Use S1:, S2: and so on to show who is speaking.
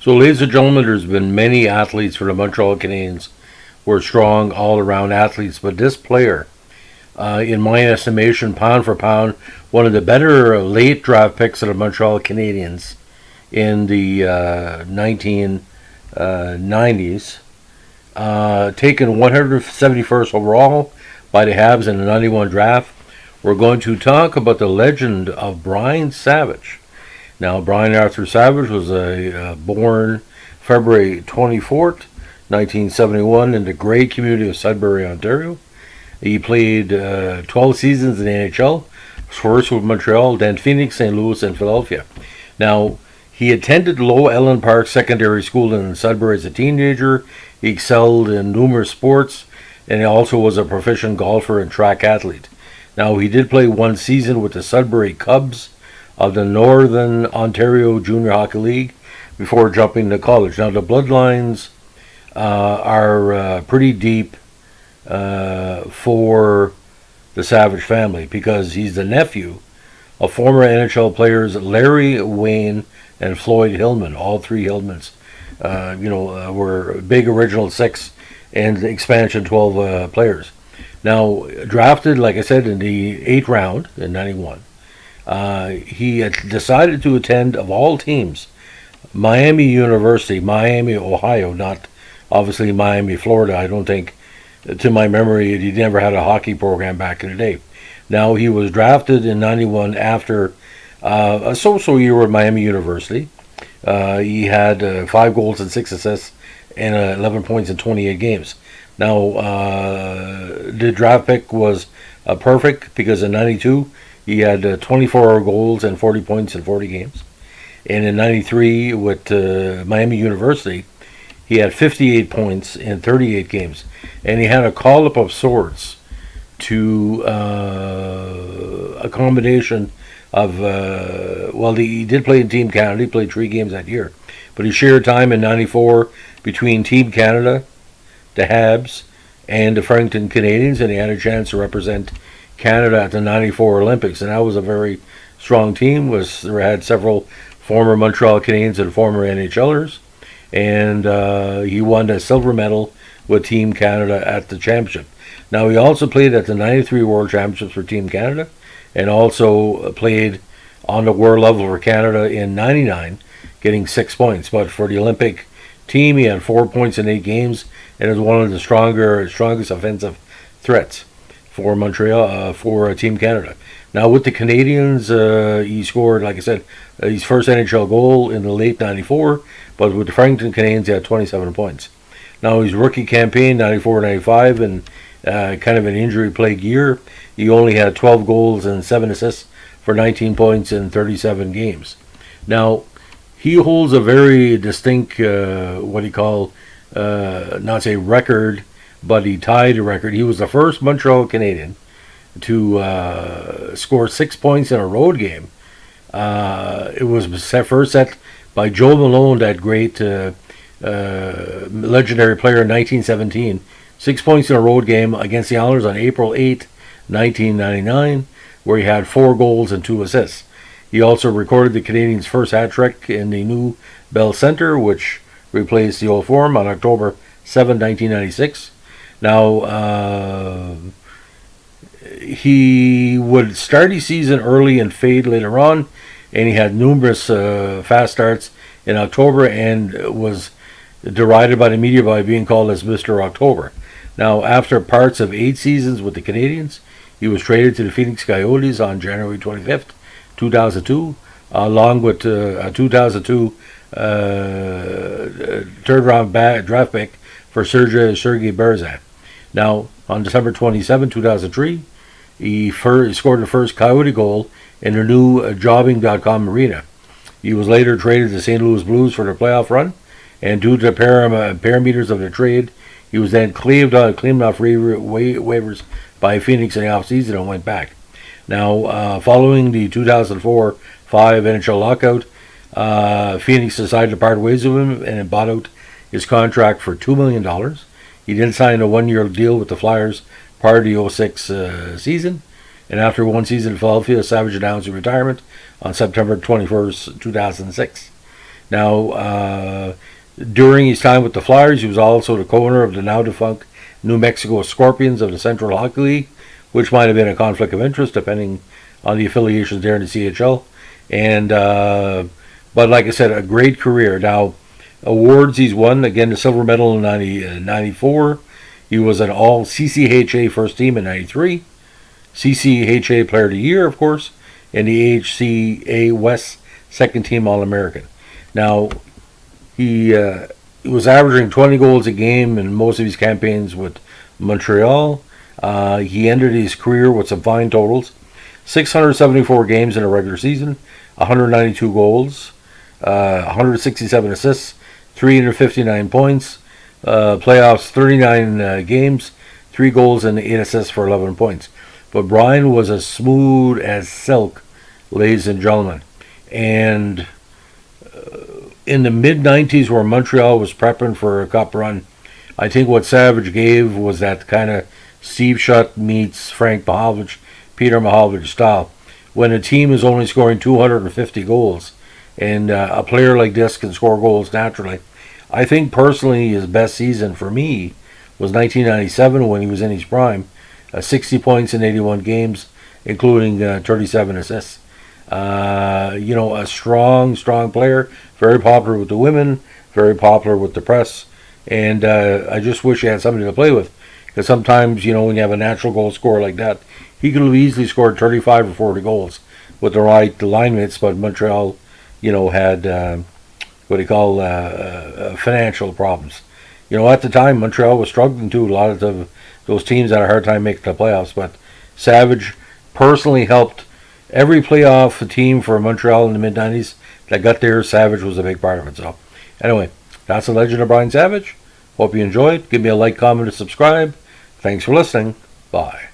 S1: So, ladies and gentlemen, there's been many athletes for the Montreal Canadiens who are strong all-around athletes, but this player, in my estimation, pound for pound, one of the better late draft picks of the Montreal Canadiens in the 1990s, taken 171st overall by the Habs in the 91 draft. We're going to talk about the legend of Brian Savage. Now, Brian Arthur Savage was born February 24th, 1971, in the great community of Sudbury, Ontario. He played 12 seasons in the NHL, first with Montreal, then Phoenix, St. Louis, and Philadelphia. Now, he attended Low Ellen Park Secondary School in Sudbury as a teenager. He excelled in numerous sports, and he also was a proficient golfer and track athlete. Now, he did play one season with the Sudbury Cubs of the Northern Ontario Junior Hockey League before jumping to college. Now, the bloodlines are pretty deep for the Savage family because he's the nephew of former NHL players Larry Wayne and Floyd Hillman. All three Hillmans, were big original 6 and expansion 12 players. Now, drafted, like I said, in the 8th round in 91, he had decided to attend, of all teams, Miami University, Miami, Ohio, not obviously Miami, Florida. I don't think, to my memory, he never had a hockey program back in the day. Now, he was drafted in 91 after a so-so year with Miami University. He had 5 goals and 6 assists and 11 points in 28 games. Now, the draft pick was perfect because in 92, he had 24 goals and 40 points in 40 games. And in 93, with Miami University, he had 58 points in 38 games. And he had a call-up of sorts to a combination of, he did play in Team Canada. He played 3 games that year. But he shared time in 94 between Team Canada, the Habs, and the Fredericton Canadiens, and he had a chance to represent Canada at the 94 Olympics, and that was a very strong team. Had several former Montreal Canadiens and former NHLers, and he won a silver medal with Team Canada at the championship. Now, he also played at the 93 World Championships for Team Canada, and also played on the world level for Canada in 99, getting 6 points. But for the Olympic team, he had 4 points in 8 games, and was one of the strongest offensive threats for Montreal, for Team Canada. Now, with the Canadiens, he scored, like I said, his first NHL goal in the late 94, but with the Fredericton Canadiens, he had 27 points. Now, his rookie campaign, 94-95, and kind of an injury-plagued year, he only had 12 goals and 7 assists for 19 points in 37 games. Now, he holds a very distinct, not say record, but he tied a record. He was the first Montreal Canadian to score 6 points in a road game. It was first set by Joe Malone, that great legendary player in 1917. 6 points in a road game against the Islanders on April 8, 1999, where he had 4 goals and 2 assists. He also recorded the Canadiens' first hat trick in the new Bell Centre, which replaced the old Forum, on October 7, 1996. Now, he would start his season early and fade later on, and he had numerous fast starts in October and was derided by the media by being called as Mr. October. Now, after parts of 8 seasons with the Canadiens, he was traded to the Phoenix Coyotes on January 25th, 2002, along with a 2002 third-round draft pick for Sergei Berzak. Now, on December 27, 2003, he scored the first Coyote goal in the new Jobbing.com arena. He was later traded to St. Louis Blues for their playoff run, and due to the parameters of the trade, he was then claimed off waivers by Phoenix in the offseason and went back. Now, following the 2004-5 NHL lockout, Phoenix decided to part ways with him and bought out his contract for $2 million. He then signed a 1-year deal with the Flyers prior to the 06 season. And after one season in Philadelphia, Savage announced his retirement on September 21st, 2006. Now, during his time with the Flyers, he was also the co-owner of the now defunct New Mexico Scorpions of the Central Hockey League, which might have been a conflict of interest depending on the affiliations there in the CHL. And but like I said, a great career. Now, awards he's won, again, the silver medal in 94. He was an all CCHA first team in 93. CCHA Player of the Year, of course, and the AHCA West second team All-American. Now, he was averaging 20 goals a game in most of his campaigns with Montreal. He ended his career with some fine totals: 674 games in a regular season, 192 goals, 167 assists, 359 points, playoffs 39 games, 3 goals and 8 assists for 11 points. But Brian was as smooth as silk, ladies and gentlemen. And in the mid-90s, where Montreal was prepping for a cup run, I think what Savage gave was that kind of Steve Shutt meets Frank Mahovlich, Peter Mahovlich style. When a team is only scoring 250 goals, and a player like this can score goals naturally, I think personally his best season for me was 1997 when he was in his prime. 60 points in 81 games, including 37 assists. A strong player, very popular with the women, very popular with the press, and I just wish he had somebody to play with, because sometimes, when you have a natural goal scorer like that, he could have easily scored 35 or 40 goals with the right line mates, but Montreal, had financial problems. At the time, Montreal was struggling too. A lot of those teams had a hard time making the playoffs, but Savage personally helped every playoff team for Montreal in the mid-90s that got there. Savage was a big part of it. So, anyway, that's the legend of Brian Savage. Hope you enjoyed. Give me a like, comment, and subscribe. Thanks for listening. Bye.